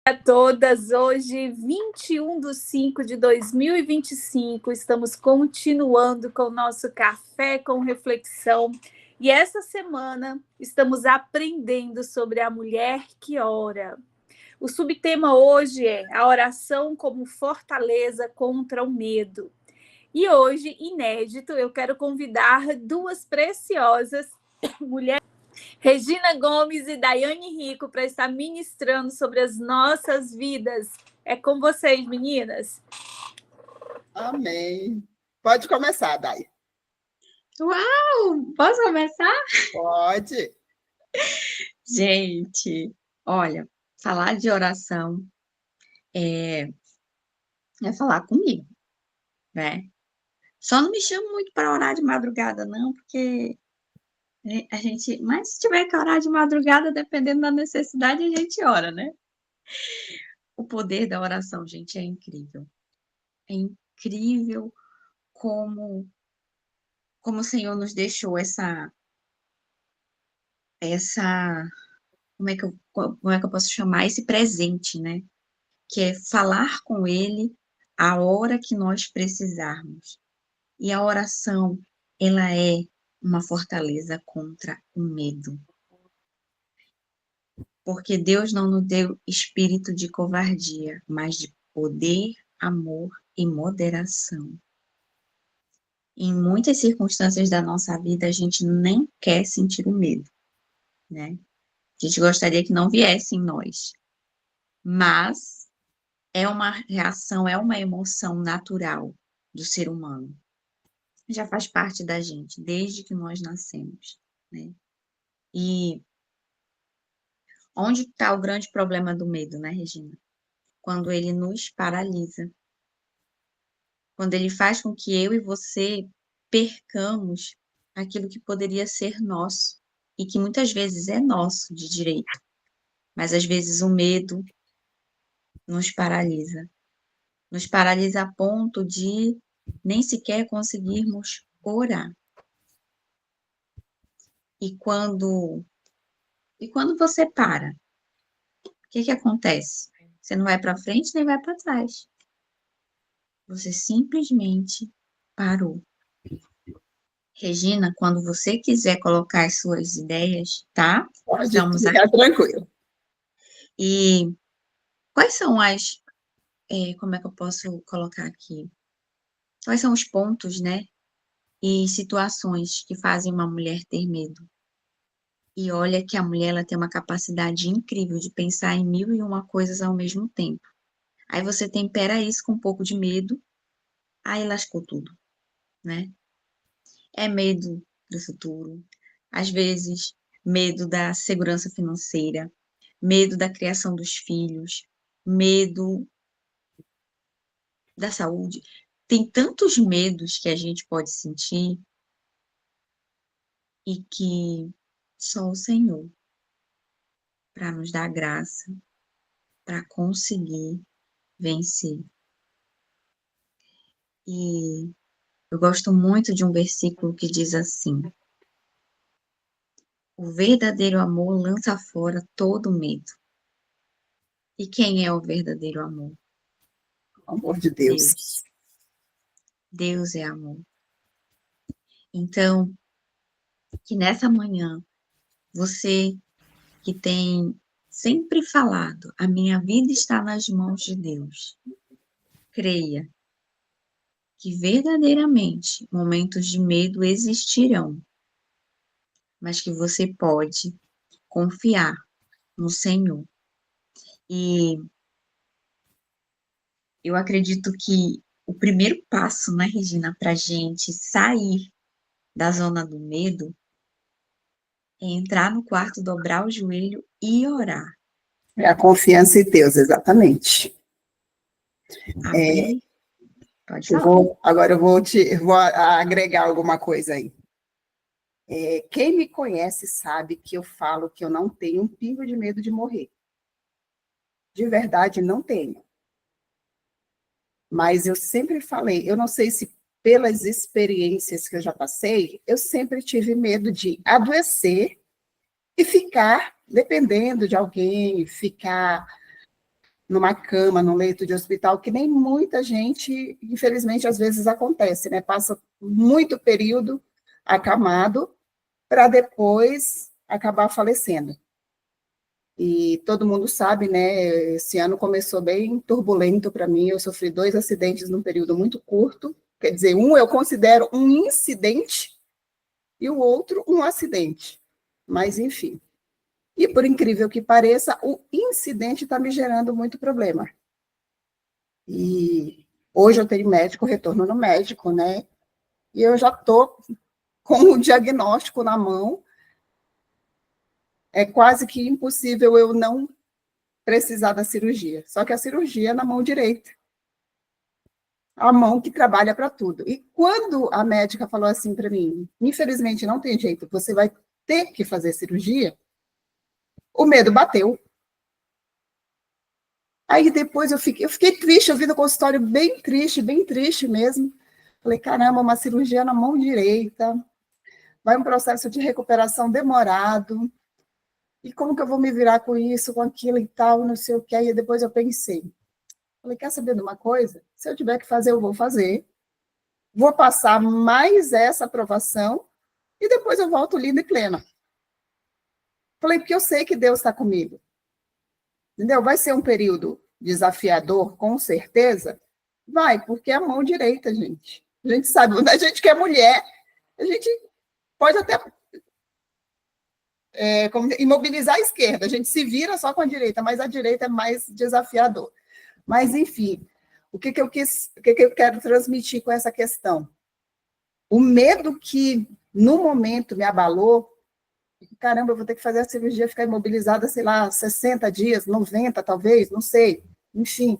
A todas, hoje, 21/5/2025, estamos continuando com o nosso Café com Reflexão, e essa semana estamos aprendendo sobre a mulher que ora. O subtema hoje é a oração como fortaleza contra o medo. E hoje, inédito, eu quero convidar duas preciosas mulheres, Regina Gomes e Daiane Rico, para estar ministrando sobre as nossas vidas. É com vocês, meninas. Amém. Pode começar, Dai. Uau! Posso começar? Pode. Gente, olha, falar de oração é falar comigo, né? Só não me chamo muito para orar de madrugada, não, porque mas se tiver que orar de madrugada, dependendo da necessidade, a gente ora, né? O poder da oração, gente, é incrível. É incrível como o Senhor nos deixou essa, como é que eu posso chamar esse presente, né? Que é falar com Ele a hora que nós precisarmos. E a oração, ela é uma fortaleza contra o medo. Porque Deus não nos deu espírito de covardia, mas de poder, amor e moderação. Em muitas circunstâncias da nossa vida, a gente nem quer sentir o medo, né? A gente gostaria que não viesse em nós. Mas é uma reação, é uma emoção natural do ser humano. Já faz parte da gente, desde que nós nascemos, né? E onde está o grande problema do medo, né, Regina? Quando ele nos paralisa. Quando ele faz com que eu e você percamos aquilo que poderia ser nosso, e que muitas vezes é nosso de direito. Mas às vezes o medo nos paralisa. Nos paralisa a ponto de nem sequer conseguirmos orar. E quando você para, o que acontece? Você não vai para frente nem vai para trás. Você simplesmente parou. Regina, quando você quiser colocar as suas ideias, tá? Pode Estamos ficar aqui. tranquilo. E quais são como é que eu posso colocar aqui? Quais são os pontos, né? E situações que fazem uma mulher ter medo? E olha que a mulher ela tem uma capacidade incrível de pensar em 1001 coisas ao mesmo tempo. Aí você tempera isso com um pouco de medo, aí lascou tudo, né? É medo do futuro, às vezes medo da segurança financeira, medo da criação dos filhos, medo da saúde. Tem tantos medos que a gente pode sentir e que só o Senhor para nos dar graça para conseguir vencer. E eu gosto muito de um versículo que diz assim: o verdadeiro amor lança fora todo medo. E quem é o verdadeiro amor? Pelo amor de Deus. Deus. Deus é amor. Então, que nessa manhã, você que tem sempre falado, a minha vida está nas mãos de Deus, creia que verdadeiramente momentos de medo existirão, mas que você pode confiar no Senhor. E eu acredito que o primeiro passo, né, Regina, para a gente sair da zona do medo é entrar no quarto, dobrar o joelho e orar. É a confiança em Deus, exatamente. Abrir. Pode falar. Agora eu vou agregar alguma coisa aí. Quem me conhece sabe que eu falo que eu não tenho um pingo de medo de morrer. De verdade, não tenho. Mas eu sempre falei, eu não sei se pelas experiências que eu já passei, eu sempre tive medo de adoecer e ficar dependendo de alguém, ficar numa cama, num leito de hospital, que nem muita gente, infelizmente, às vezes acontece, né? Passa muito período acamado para depois acabar falecendo. E todo mundo sabe, né? Esse ano começou bem turbulento para mim. Eu sofri 2 acidentes num período muito curto. Quer dizer, um eu considero um incidente e o outro um acidente. Mas, enfim. E, por incrível que pareça, o incidente está me gerando muito problema. E hoje eu tenho médico, retorno no médico, né? E eu já estou com o diagnóstico na mão. É quase que impossível eu não precisar da cirurgia. Só que a cirurgia é na mão direita. A mão que trabalha para tudo. E quando a médica falou assim para mim, infelizmente não tem jeito, você vai ter que fazer cirurgia, o medo bateu. Aí depois eu fiquei triste, eu vi no consultório bem triste mesmo. Falei, caramba, uma cirurgia na mão direita, vai um processo de recuperação demorado, e como que eu vou me virar com isso, com aquilo e tal, não sei o que. Aí depois eu pensei, falei, quer saber de uma coisa? Se eu tiver que fazer, eu vou fazer, vou passar mais essa aprovação, e depois eu volto linda e plena. Falei, porque eu sei que Deus está comigo. Entendeu? Vai ser um período desafiador, com certeza? Vai, porque é a mão direita, gente. A gente sabe, a gente que é mulher, a gente pode até imobilizar a esquerda, a gente se vira só com a direita, mas a direita é mais desafiador. Mas, enfim, o que eu quero transmitir com essa questão? O medo que, no momento, me abalou, caramba, eu vou ter que fazer a cirurgia, ficar imobilizada, sei lá, 60 dias, 90 talvez, não sei, enfim.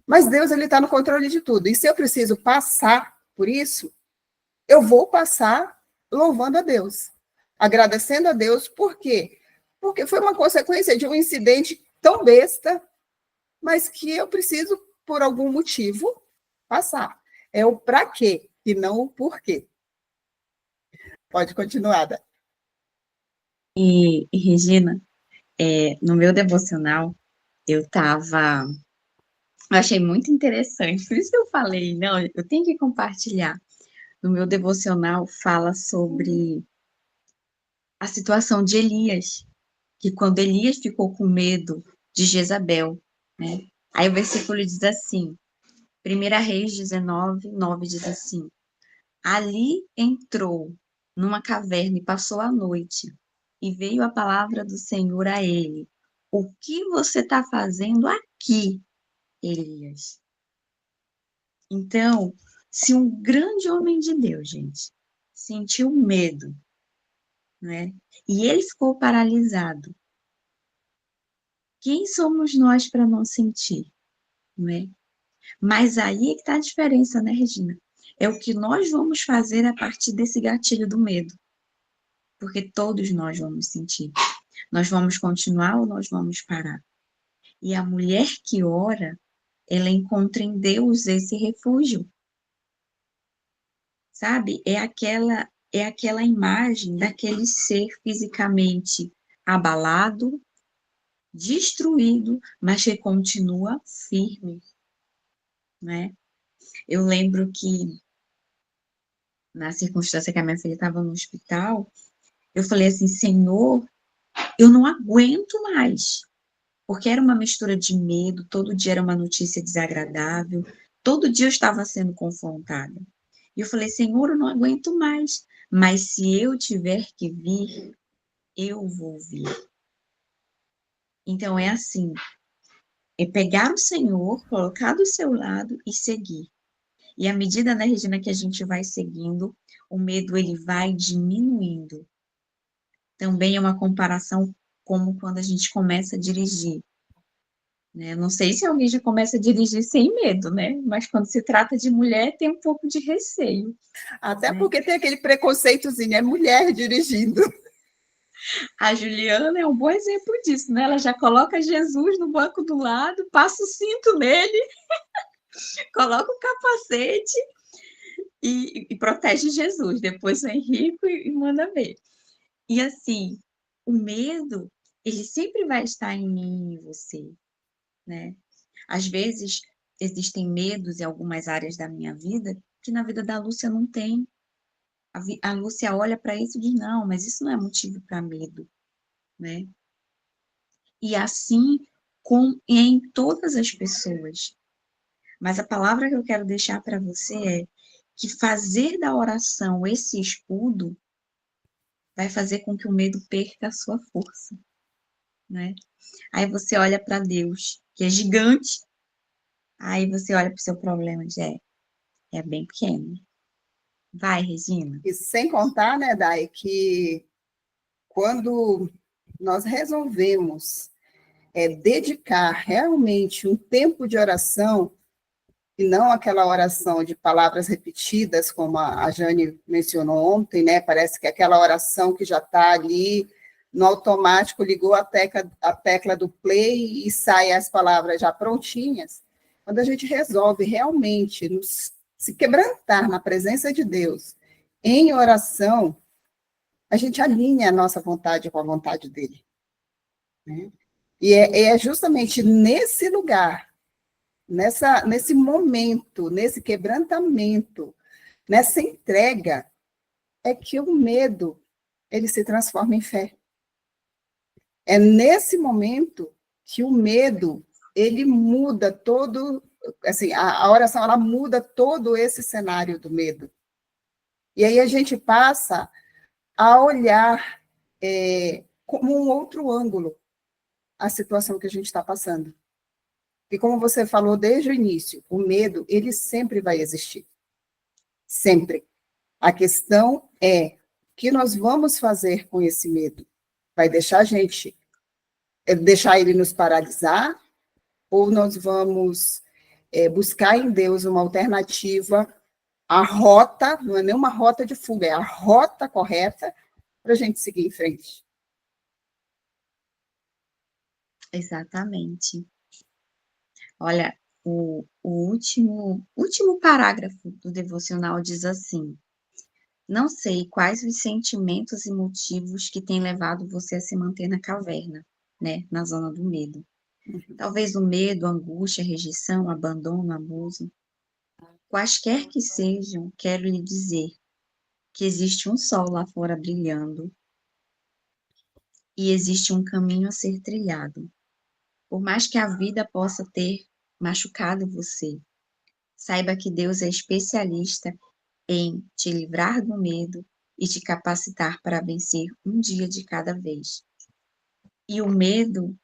Mas Deus, ele está no controle de tudo. E se eu preciso passar por isso, eu vou passar louvando a Deus, agradecendo a Deus. Por quê? Porque foi uma consequência de um incidente tão besta, mas que eu preciso, por algum motivo, passar. É o para quê e não o porquê. Pode continuar, Dá. E Regina, no meu devocional, eu achei muito interessante, por isso que eu falei, não, eu tenho que compartilhar. No meu devocional fala sobre a situação de Elias, que quando Elias ficou com medo de Jezabel, né? Aí o versículo diz assim, 1 Reis 19, 9 diz assim, ali entrou numa caverna e passou a noite, e veio a palavra do Senhor a ele, o que você está fazendo aqui, Elias? Então, se um grande homem de Deus, gente, sentiu medo, né? E ele ficou paralisado. Quem somos nós para não sentir, não é? Mas aí é que está a diferença, né, Regina? É o que nós vamos fazer a partir desse gatilho do medo. Porque todos nós vamos sentir. Nós vamos continuar ou nós vamos parar? E a mulher que ora, ela encontra em Deus esse refúgio. Sabe? É aquela imagem daquele ser fisicamente abalado, destruído, mas que continua firme, né? Eu lembro que na circunstância que a minha filha estava no hospital, eu falei assim, Senhor, eu não aguento mais, porque era uma mistura de medo, todo dia era uma notícia desagradável, todo dia eu estava sendo confrontada. E eu falei, Senhor, eu não aguento mais, mas se eu tiver que vir, eu vou vir. Então é assim, é pegar o Senhor, colocar do seu lado e seguir. E à medida, né, Regina, que a gente vai seguindo, o medo ele vai diminuindo. Também é uma comparação como quando a gente começa a dirigir, né? Não sei se alguém já começa a dirigir sem medo, né? Mas quando se trata de mulher, tem um pouco de receio. Até né? porque tem aquele preconceitozinho, é mulher dirigindo. A Juliana é um bom exemplo disso, né? Ela já coloca Jesus no banco do lado, passa o cinto nele, coloca o capacete e protege Jesus. Depois o Henrique e manda ver. E assim, o medo, ele sempre vai estar em mim e em você. né? Às vezes, existem medos em algumas áreas da minha vida que na vida da Lúcia não tem. A Lúcia olha para isso e diz, não, mas isso não é motivo para medo, né? E assim em todas as pessoas. Mas a palavra que eu quero deixar para você é que fazer da oração esse escudo vai fazer com que o medo perca a sua força, né? Aí você olha para Deus, que é gigante, aí você olha para o seu problema e diz, é bem pequeno. Vai, Regina. E sem contar, né, Dai, que quando nós resolvemos dedicar realmente um tempo de oração, e não aquela oração de palavras repetidas, como a Jane mencionou ontem, né? Parece que aquela oração que já está ali no automático, ligou a tecla do play e sai as palavras já prontinhas. Quando a gente resolve realmente se quebrantar na presença de Deus em oração, a gente alinha a nossa vontade com a vontade dele, né? E é justamente nesse lugar, nesse momento, nesse quebrantamento, nessa entrega, é que o medo ele se transforma em fé. É nesse momento que o medo ele muda todo, assim, a oração ela muda todo esse cenário do medo. E aí a gente passa a olhar como um outro ângulo a situação que a gente está passando. E como você falou desde o início, o medo, ele sempre vai existir. Sempre. A questão é, o que nós vamos fazer com esse medo? Vai deixar deixar ele nos paralisar? Ou nós vamos buscar em Deus uma alternativa, a rota, não é nem uma rota de fuga, é a rota correta para a gente seguir em frente? Exatamente. Olha, o último parágrafo do devocional diz assim: não sei quais os sentimentos e motivos que têm levado você a se manter na caverna, né, na zona do medo. Talvez o medo, a angústia, a rejeição, abandono, abuso. Quaisquer que sejam, quero lhe dizer que existe um sol lá fora brilhando e existe um caminho a ser trilhado. Por mais que a vida possa ter machucado você, saiba que Deus é especialista em te livrar do medo e te capacitar para vencer um dia de cada vez. E o medo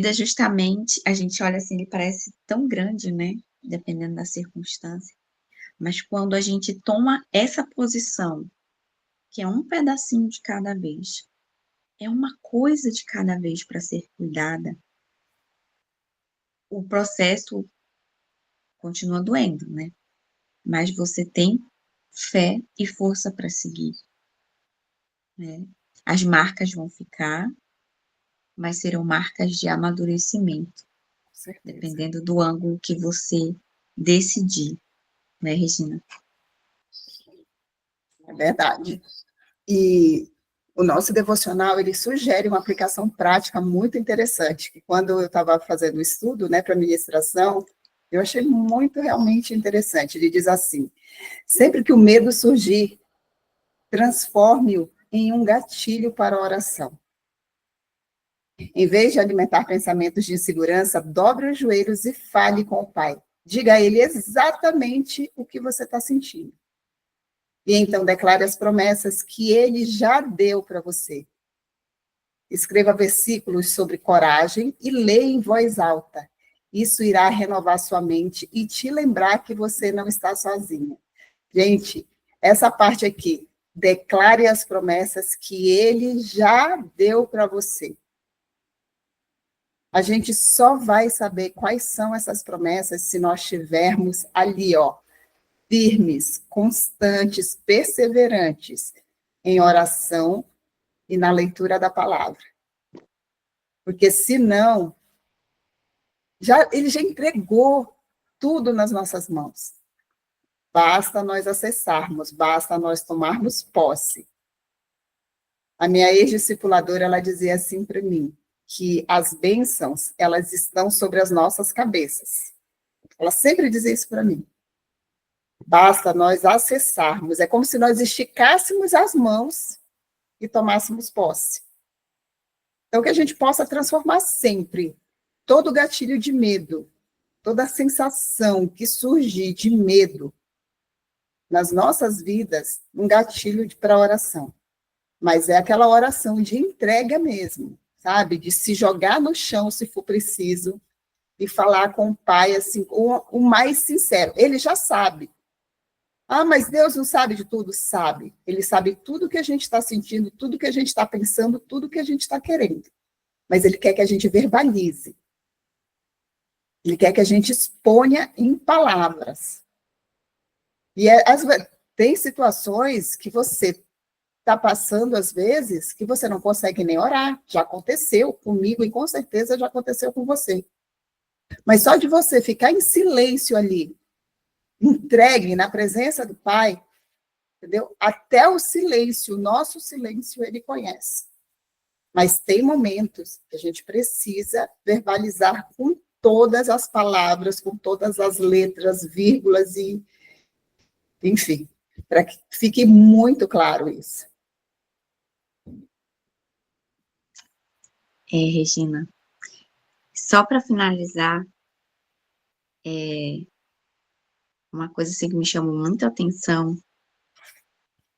é justamente, a gente olha assim, ele parece tão grande, né? Dependendo da circunstância. Mas quando a gente toma essa posição, que é um pedacinho de cada vez, é uma coisa de cada vez para ser cuidada, o processo continua doendo, né? Mas você tem fé e força para seguir, né? As marcas vão ficar, mas serão marcas de amadurecimento, dependendo do ângulo que você decidir, né, Regina? É verdade. E o nosso devocional, ele sugere uma aplicação prática muito interessante, que quando eu estava fazendo o estudo, né, para ministração, eu achei muito realmente interessante. Ele diz assim: sempre que o medo surgir, transforme-o em um gatilho para a oração. Em vez de alimentar pensamentos de insegurança, dobre os joelhos e fale com o Pai. Diga a Ele exatamente o que você está sentindo. E então declare as promessas que Ele já deu para você. Escreva versículos sobre coragem e leia em voz alta. Isso irá renovar sua mente e te lembrar que você não está sozinha. Gente, essa parte aqui, declare as promessas que Ele já deu para você. A gente só vai saber quais são essas promessas se nós estivermos ali, ó, firmes, constantes, perseverantes em oração e na leitura da palavra. Porque senão, ele já entregou tudo nas nossas mãos. Basta nós acessarmos, basta nós tomarmos posse. A minha ex-discipuladora, ela dizia assim para mim: que as bênçãos, elas estão sobre as nossas cabeças. Ela sempre dizia isso para mim. Basta nós acessarmos. É como se nós esticássemos as mãos e tomássemos posse. Então, que a gente possa transformar sempre todo gatilho de medo, toda a sensação que surgir de medo nas nossas vidas, um gatilho para a oração. Mas é aquela oração de entrega mesmo, sabe? De se jogar no chão, se for preciso, e falar com o Pai, assim, o mais sincero. Ele já sabe. Ah, mas Deus não sabe de tudo? Sabe. Ele sabe tudo que a gente está sentindo, tudo que a gente está pensando, tudo que a gente está querendo. Mas Ele quer que a gente verbalize. Ele quer que a gente exponha em palavras. E tem situações que você está passando, às vezes, que você não consegue nem orar. Já aconteceu comigo e com certeza já aconteceu com você. Mas só de você ficar em silêncio ali, entregue na presença do Pai, entendeu? Até o silêncio, o nosso silêncio, Ele conhece. Mas tem momentos que a gente precisa verbalizar com todas as palavras, com todas as letras, vírgulas e, enfim, para que fique muito claro isso. Regina, só para finalizar, uma coisa assim que me chamou muita atenção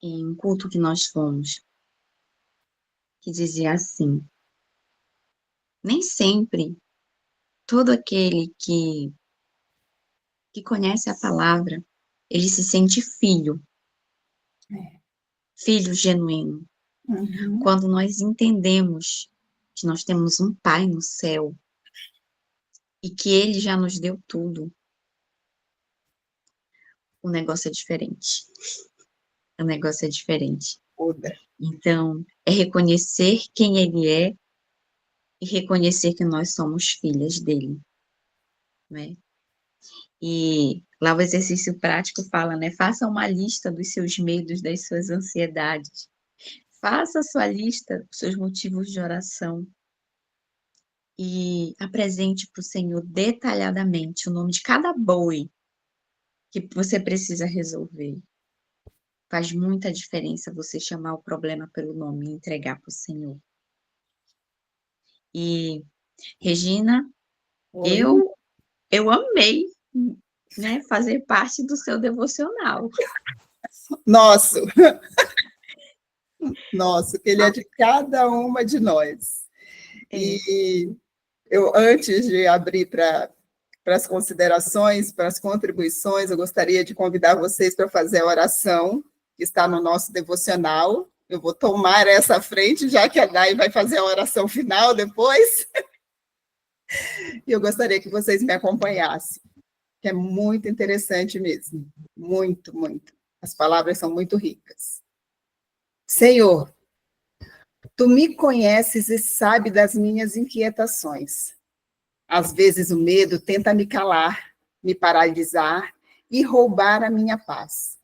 em um culto que nós fomos, que dizia assim: nem sempre todo aquele que conhece a palavra, ele se sente filho, filho genuíno. Uhum. Quando nós entendemos que nós temos um Pai no céu e que Ele já nos deu tudo, o negócio é diferente. O negócio é diferente. Então, é reconhecer quem Ele é e reconhecer que nós somos filhas dele, né? E lá o exercício prático fala, né? Faça uma lista dos seus medos, das suas ansiedades. Faça a sua lista dos seus motivos de oração e apresente para o Senhor detalhadamente o nome de cada boi que você precisa resolver. Faz muita diferença você chamar o problema pelo nome e entregar para o Senhor. E, Regina, eu amei, né, fazer parte do seu devocional. Nosso, que ele é de cada uma de nós. E eu, antes de abrir para as considerações, para as contribuições, eu gostaria de convidar vocês para fazer a oração que está no nosso devocional. Eu vou tomar essa frente, já que a Dai vai fazer a oração final depois. E eu gostaria que vocês me acompanhassem, que é muito interessante mesmo. Muito, muito. As palavras são muito ricas. Senhor, Tu me conheces e sabes das minhas inquietações. Às vezes o medo tenta me calar, me paralisar e roubar a minha paz.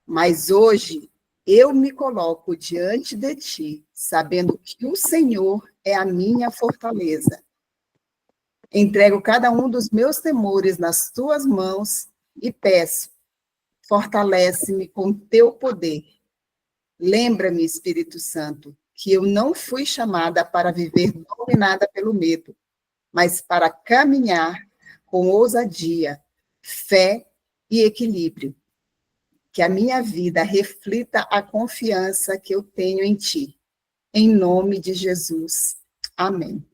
Mas hoje eu me coloco diante de Ti, sabendo que o Senhor é a minha fortaleza. Entrego cada um dos meus temores nas Tuas mãos e peço, fortalece-me com Teu poder. Lembra-me, Espírito Santo, que eu não fui chamada para viver dominada pelo medo, mas para caminhar com ousadia, fé e equilíbrio. Que a minha vida reflita a confiança que eu tenho em Ti. Em nome de Jesus. Amém.